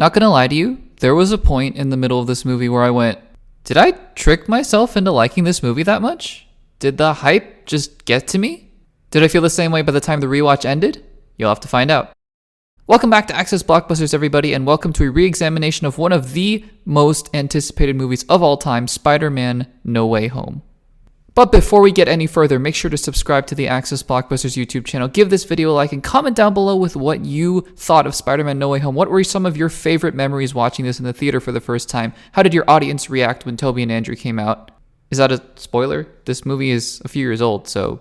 Not gonna lie to you, there was a point in the middle of this movie where I went, did I trick myself into liking this movie that much? Did the hype just get to me? Did I feel the same way by the time the rewatch ended? You'll have to find out. Welcome back to Access Blockbusters, everybody, and welcome to a re-examination of one of the most anticipated movies of all time, Spider-Man No Way Home. But before we get any further, make sure to subscribe to the Access Blockbusters YouTube channel, give this video a like, and comment down below with what you thought of Spider-Man No Way Home. What were some of your favorite memories watching this in the theater for the first time? How did your audience react when Tobey and Andrew came out? Is that a spoiler? This movie is a few years old, so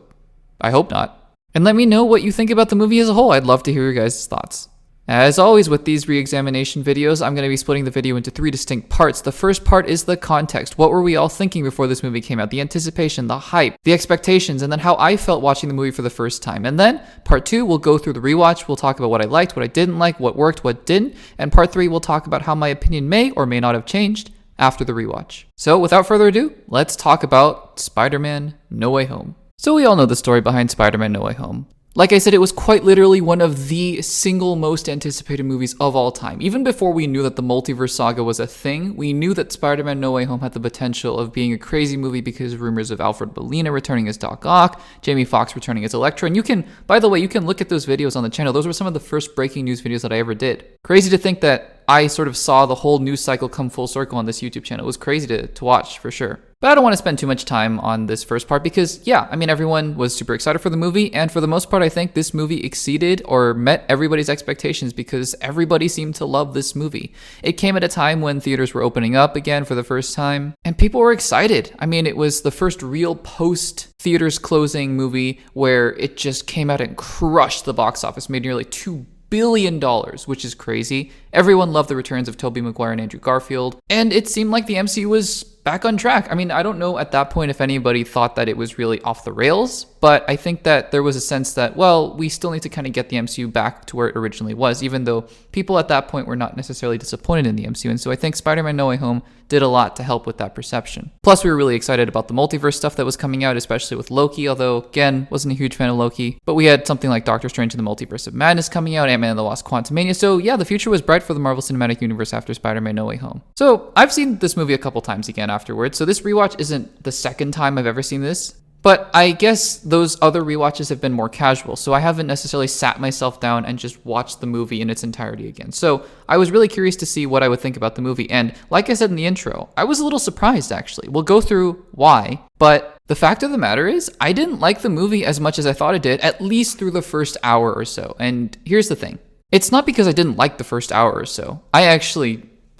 I hope not. And let me know what you think about the movie as a whole. I'd love to hear your guys' thoughts. As always with these re-examination videos, I'm going to be splitting the video into 3 distinct parts. The first part is the context. What were we all thinking before this movie came out? The anticipation, the hype, the expectations, and then how I felt watching the movie for the first time. And then part 2, we'll go through the rewatch. We'll talk about what I liked, what I didn't like, what worked, what didn't. And part 3, we'll talk about how my opinion may or may not have changed after the rewatch. So without further ado, let's talk about Spider-Man No Way Home. So we all know the story behind Spider-Man No Way Home. Like I said, it was quite literally one of the single most anticipated movies of all time. Even before we knew that the multiverse saga was a thing, we knew that Spider-Man No Way Home had the potential of being a crazy movie because of rumors of Alfred Molina returning as Doc Ock, Jamie Foxx returning as Electro, and you can, by the way, you can look at those videos on the channel. Those were some of the first breaking news videos that I ever did. Crazy to think that I sort of saw the whole news cycle come full circle on this YouTube channel. It was crazy to watch, for sure. But I don't want to spend too much time on this first part because, yeah, I mean, everyone was super excited for the movie, and for the most part, I think this movie exceeded or met everybody's expectations because everybody seemed to love this movie. It came at a time when theaters were opening up again for the first time, and people were excited. I mean, it was the first real post-theaters closing movie where it just came out and crushed the box office, made nearly $2 billion, which is crazy. Everyone loved the returns of Tobey Maguire and Andrew Garfield, and it seemed like the MCU was back on track. I mean, I don't know at that point if anybody thought that it was really off the rails, but I think that there was a sense that, well, we still need to kind of get the MCU back to where it originally was, even though people at that point were not necessarily disappointed in the MCU. And so I think Spider-Man No Way Home did a lot to help with that perception. Plus, we were really excited about the multiverse stuff that was coming out, especially with Loki, although, again, wasn't a huge fan of Loki. But we had something like Doctor Strange and the Multiverse of Madness coming out, Ant-Man and the Wasp: Quantumania. So yeah, the future was bright for the Marvel Cinematic Universe after Spider-Man No Way Home. So I've seen this movie a couple times again afterwards, so this rewatch isn't the second time I've ever seen this. But I guess those other rewatches have been more casual, so I haven't necessarily sat myself down and just watched the movie in its entirety again. So I was really curious to see what I would think about the movie, and like I said in the intro, I was a little surprised actually. We'll go through why, but the fact of the matter is, I didn't like the movie as much as I thought it did, at least through the first hour or so. And here's the thing. It's not because I didn't like the first hour or so.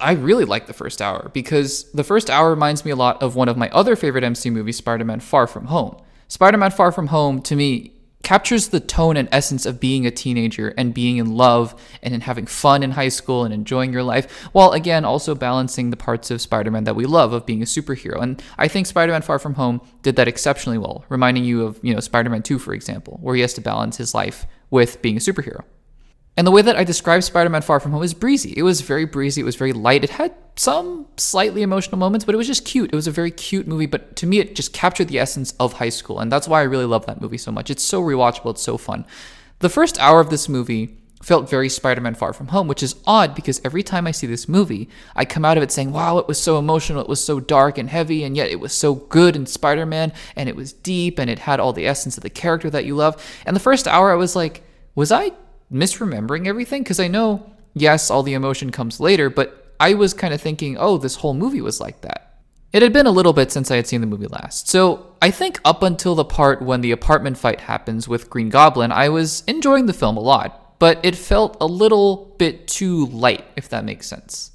I really like the first hour because the first hour reminds me a lot of one of my other favorite MCU movies, Spider-Man Far From Home. Spider-Man Far From Home, to me, captures the tone and essence of being a teenager and being in love and in having fun in high school and enjoying your life, while again also balancing the parts of Spider-Man that we love of being a superhero. And I think Spider-Man Far From Home did that exceptionally well, reminding you of, Spider-Man 2, for example, where he has to balance his life with being a superhero. And the way that I describe Spider-Man Far From Home is breezy. It was very breezy. It was very light. It had some slightly emotional moments, but it was just cute. It was a very cute movie, but to me, it just captured the essence of high school. And that's why I really love that movie so much. It's so rewatchable. It's so fun. The first hour of this movie felt very Spider-Man Far From Home, which is odd because every time I see this movie, I come out of it saying, wow, it was so emotional. It was so dark and heavy, and yet it was so good in Spider-Man, and it was deep, and it had all the essence of the character that you love. And the first hour, I was like, was I misremembering everything? Because I know, yes, all the emotion comes later, but I was kind of thinking, oh, this whole movie was like that. It had been a little bit since I had seen the movie last. So I think up until the part when the apartment fight happens with Green Goblin, I was enjoying the film a lot, but it felt a little bit too light, if that makes sense.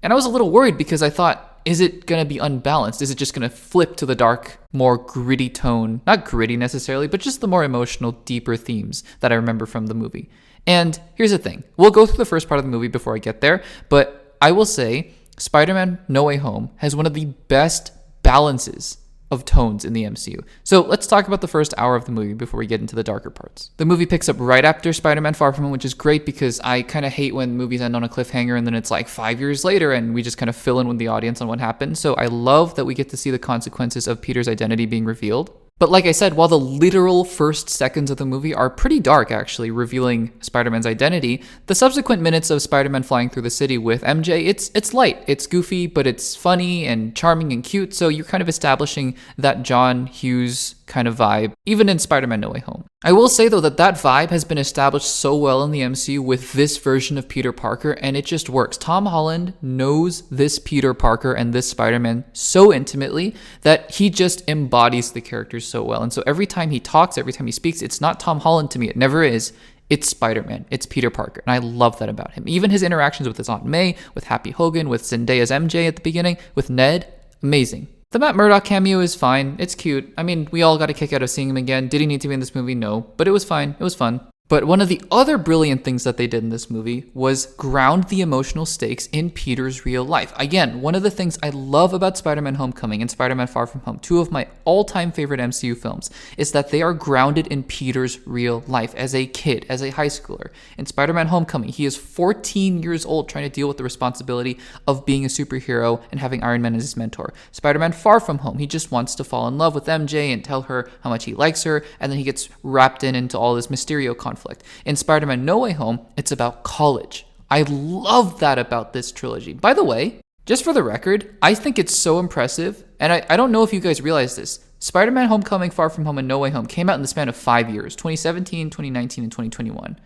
And I was a little worried because I thought, is it going to be unbalanced? Is it just going to flip to the dark, more gritty tone? Not gritty necessarily, but just the more emotional, deeper themes that I remember from the movie. And here's the thing. We'll go through the first part of the movie before I get there, but I will say Spider-Man No Way Home has one of the best balances of tones in the MCU. So let's talk about the first hour of the movie before we get into the darker parts. The movie picks up right after Spider-Man Far From Home, which is great because I kind of hate when movies end on a cliffhanger and then it's like 5 years later and we just kind of fill in with the audience on what happened. So I love that we get to see the consequences of Peter's identity being revealed. But like I said, while the literal first seconds of the movie are pretty dark, actually, revealing Spider-Man's identity, the subsequent minutes of Spider-Man flying through the city with MJ, it's light, it's goofy, but it's funny and charming and cute, so you're kind of establishing that John Hughes kind of vibe, even in Spider-Man No Way Home. I will say, though, that vibe has been established so well in the MCU with this version of Peter Parker, and it just works. Tom Holland knows this Peter Parker and this Spider-Man so intimately that he just embodies the characters so well. And so every time he talks, every time he speaks, it's not Tom Holland to me. It never is. It's Spider-Man. It's Peter Parker. And I love that about him. Even his interactions with his Aunt May, with Happy Hogan, with Zendaya's MJ at the beginning, with Ned, amazing. The Matt Murdock cameo is fine. It's cute. I mean, we all got a kick out of seeing him again. Did he need to be in this movie? No. But it was fine. It was fun. But one of the other brilliant things that they did in this movie was ground the emotional stakes in Peter's real life. Again, one of the things I love about Spider-Man Homecoming and Spider-Man Far From Home, two of my all-time favorite MCU films, is that they are grounded in Peter's real life as a kid, as a high schooler. In Spider-Man Homecoming, he is 14 years old trying to deal with the responsibility of being a superhero and having Iron Man as his mentor. Spider-Man Far From Home, he just wants to fall in love with MJ and tell her how much he likes her, and then he gets wrapped into all this Mysterio conflict. In Spider-Man No Way Home, it's about college. I love that about this trilogy. By the way, just for the record, I think it's so impressive, and I don't know if you guys realize this. Spider-Man Homecoming, Far From Home, and No Way Home came out in the span of 5 years, 2017, 2019, and 2021.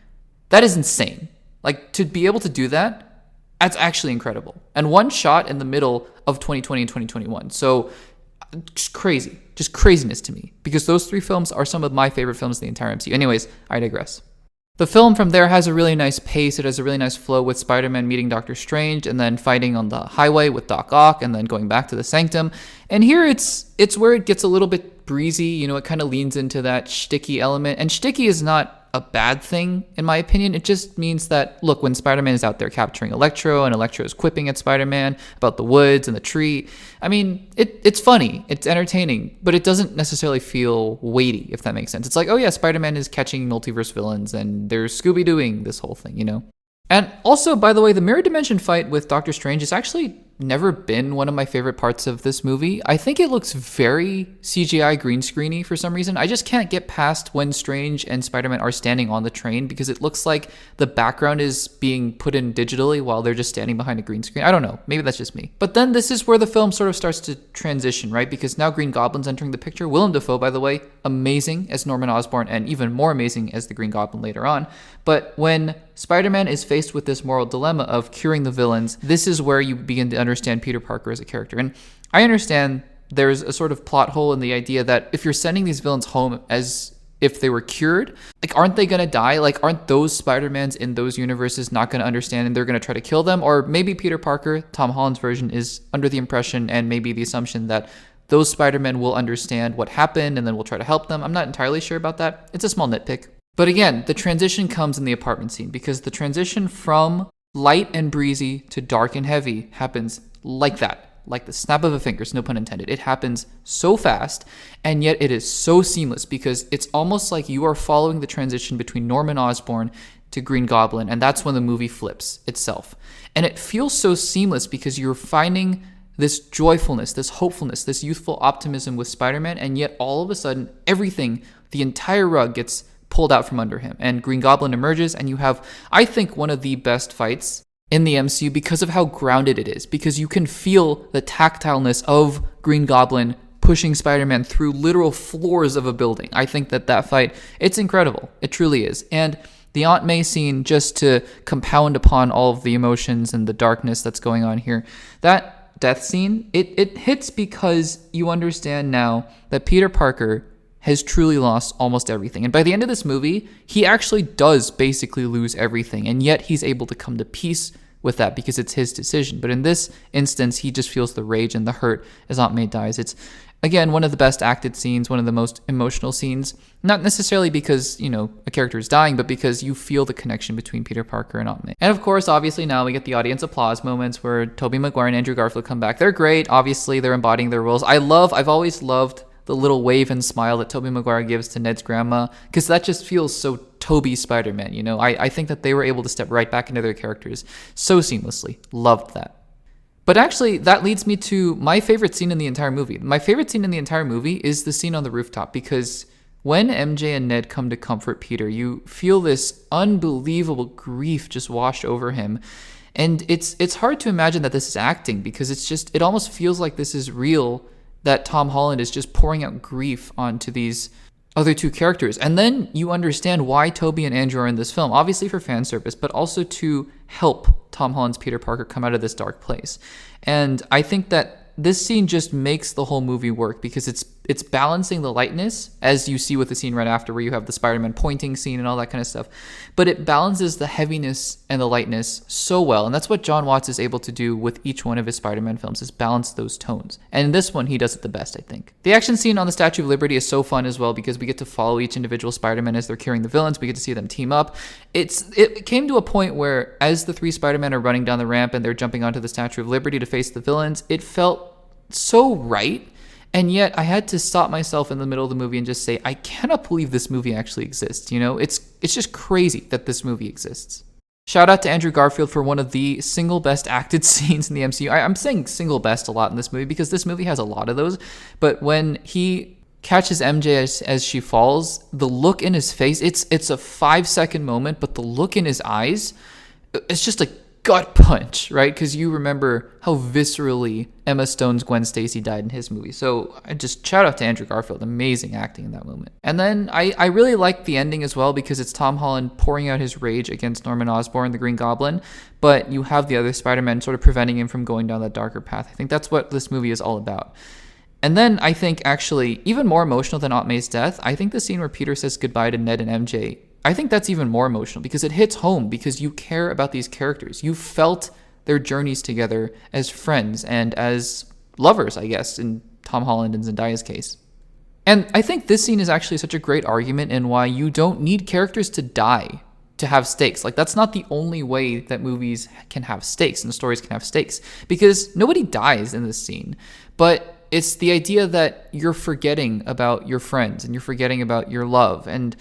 That is insane. Like, to be able to do that, that's actually incredible. And one shot in the middle of 2020 and 2021. So, just crazy. Just craziness to me. Because those three films are some of my favorite films in the entire MCU. Anyways, I digress. The film from there has a really nice pace. It has a really nice flow with Spider-Man meeting Doctor Strange and then fighting on the highway with Doc Ock and then going back to the Sanctum. And here it's where it gets a little bit breezy. You know, it kind of leans into that shticky element. And shticky is not a bad thing, in my opinion. It just means that, look, when Spider-Man is out there capturing Electro and Electro is quipping at Spider-Man about the woods and the tree, I mean, it's funny, it's entertaining, but it doesn't necessarily feel weighty, if that makes sense. It's like, oh yeah, Spider-Man is catching multiverse villains and they're Scooby-Dooing this whole thing, you know? And also, by the way, the mirror dimension fight with Doctor Strange has actually never been one of my favorite parts of this movie. I think it looks very CGI green screeny for some reason. I just can't get past when Strange and Spider-Man are standing on the train because it looks like the background is being put in digitally while they're just standing behind a green screen. I don't know. Maybe that's just me. But then this is where the film sort of starts to transition, right? Because now Green Goblin's entering the picture. Willem Dafoe, by the way, amazing as Norman Osborn and even more amazing as the Green Goblin later on. But when Spider-Man is faced with this moral dilemma of curing the villains, this is where you begin to understand Peter Parker as a character. And I understand there's a sort of plot hole in the idea that if you're sending these villains home as if they were cured, like, aren't they going to die? Like, aren't those Spider-Mans in those universes not going to understand and they're going to try to kill them? Or maybe Peter Parker, Tom Holland's version, is under the impression and maybe the assumption that those Spider-Men will understand what happened and then will try to help them. I'm not entirely sure about that. It's a small nitpick. But again, the transition comes in the apartment scene because the transition from light and breezy to dark and heavy happens like that, like the snap of a finger, no pun intended. It happens so fast, and yet it is so seamless because it's almost like you are following the transition between Norman Osborn to Green Goblin, and that's when the movie flips itself. And it feels so seamless because you're finding this joyfulness, this hopefulness, this youthful optimism with Spider-Man, and yet all of a sudden, everything, the entire rug gets pulled out from under him, and Green Goblin emerges, and you have, I think, one of the best fights in the MCU because of how grounded it is, because you can feel the tactileness of Green Goblin pushing Spider-Man through literal floors of a building. I think that fight, it's incredible. It truly is. And the Aunt May scene, just to compound upon all of the emotions and the darkness that's going on here, that death scene, it hits because you understand now that Peter Parker has truly lost almost everything. And by the end of this movie, he actually does basically lose everything, and yet he's able to come to peace with that because it's his decision. But in this instance, he just feels the rage and the hurt as Aunt May dies. It's, again, one of the best acted scenes, one of the most emotional scenes, not necessarily because, you know, a character is dying, but because you feel the connection between Peter Parker and Aunt May. And of course, obviously now we get the audience applause moments where Tobey Maguire and Andrew Garfield come back. They're great. Obviously, they're embodying their roles. I've always loved the little wave and smile that Tobey Maguire gives to Ned's grandma, because that just feels so Tobey Spider-Man, you know? I think that they were able to step right back into their characters so seamlessly. Loved that. But actually, that leads me to my favorite scene in the entire movie. My favorite scene in the entire movie is the scene on the rooftop, because when MJ and Ned come to comfort Peter, you feel this unbelievable grief just wash over him. And it's hard to imagine that this is acting, because it almost feels like this is real, that Tom Holland is just pouring out grief onto these other two characters. And then you understand why Toby and Andrew are in this film, obviously for fan service, but also to help Tom Holland's Peter Parker come out of this dark place. And I think that this scene just makes the whole movie work, because it's balancing the lightness, as you see with the scene right after, where you have the Spider-Man pointing scene and all that kind of stuff. But it balances the heaviness and the lightness so well. And that's what John Watts is able to do with each one of his Spider-Man films, is balance those tones. And in this one, he does it the best, I think. The action scene on the Statue of Liberty is so fun as well, because we get to follow each individual Spider-Man as they're carrying the villains. We get to see them team up. It came to a point where, as the three Spider-Men are running down the ramp and they're jumping onto the Statue of Liberty to face the villains, it felt so right. And yet I had to stop myself in the middle of the movie and just say, I cannot believe this movie actually exists. You know, it's just crazy that this movie exists. Shout out to Andrew Garfield for one of the single best acted scenes in the MCU. I'm saying single best a lot in this movie, because this movie has a lot of those. But when he catches MJ as she falls, the look in his face, it's a 5-second moment, but the look in his eyes, it's just a gut punch, right? Because you remember how viscerally Emma Stone's Gwen Stacy died in his movie. So I just shout out to Andrew Garfield. Amazing acting in that moment. And then I really like the ending as well, because it's Tom Holland pouring out his rage against Norman Osborn, the Green Goblin, but you have the other Spider-Man sort of preventing him from going down that darker path. I think that's what this movie is all about. And then I think, actually, even more emotional than Aunt May's death, I think the scene where Peter says goodbye to Ned and MJ, I think that's even more emotional, because it hits home, because you care about these characters. You felt their journeys together as friends and as lovers, I guess, in Tom Holland and Zendaya's case. And I think this scene is actually such a great argument in why you don't need characters to die to have stakes. Like, that's not the only way that movies can have stakes and stories can have stakes, because nobody dies in this scene. But it's the idea that you're forgetting about your friends and you're forgetting about your love. And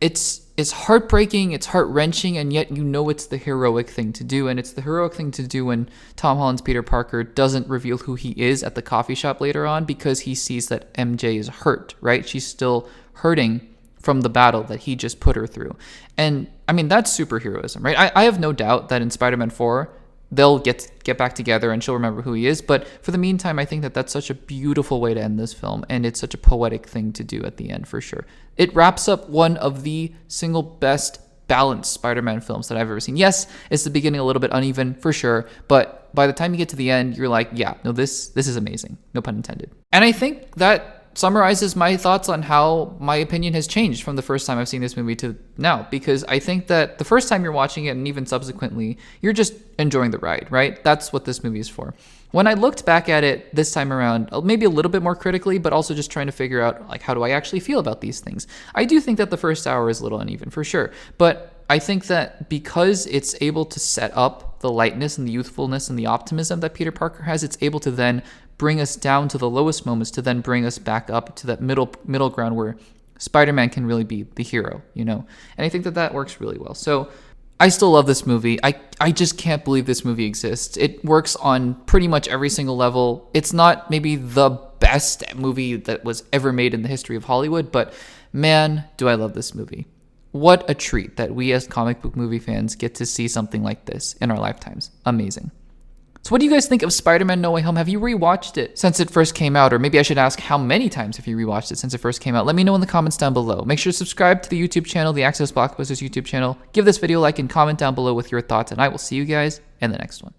it's heartbreaking, it's heart-wrenching, and yet you know it's the heroic thing to do. And it's the heroic thing to do when Tom Holland's Peter Parker doesn't reveal who he is at the coffee shop later on, because he sees that MJ is hurt, right? She's still hurting from the battle that he just put her through. And I mean, that's superheroism, right? I have no doubt that in Spider-Man 4, they'll get back together and she'll remember who he is. But for the meantime, I think that that's such a beautiful way to end this film, and it's such a poetic thing to do at the end, for sure. It wraps up one of the single best balanced Spider-Man films that I've ever seen. Yes, it's the beginning a little bit uneven, for sure, but by the time you get to the end, you're like, yeah, no, this is amazing. No pun intended. And I think that summarizes my thoughts on how my opinion has changed from the first time I've seen this movie to now, because I think that the first time you're watching it, and even subsequently, you're just enjoying the ride, right? That's what this movie is for. When I looked back at it this time around, maybe a little bit more critically, but also just trying to figure out, like, how do I actually feel about these things? I do think that the first hour is a little uneven, for sure, but I think that because it's able to set up the lightness and the youthfulness and the optimism that Peter Parker has, it's able to then bring us down to the lowest moments to then bring us back up to that middle ground where Spider-Man can really be the hero, you know? And I think that that works really well. So I still love this movie. I just can't believe this movie exists. It works on pretty much every single level. It's not maybe the best movie that was ever made in the history of Hollywood, but man, do I love this movie. What a treat that we as comic book movie fans get to see something like this in our lifetimes. Amazing. So what do you guys think of Spider-Man No Way Home? Have you rewatched it since it first came out? Or maybe I should ask, how many times have you rewatched it since it first came out? Let me know in the comments down below. Make sure to subscribe to the YouTube channel, the Access Blockbusters YouTube channel. Give this video a like and comment down below with your thoughts, and I will see you guys in the next one.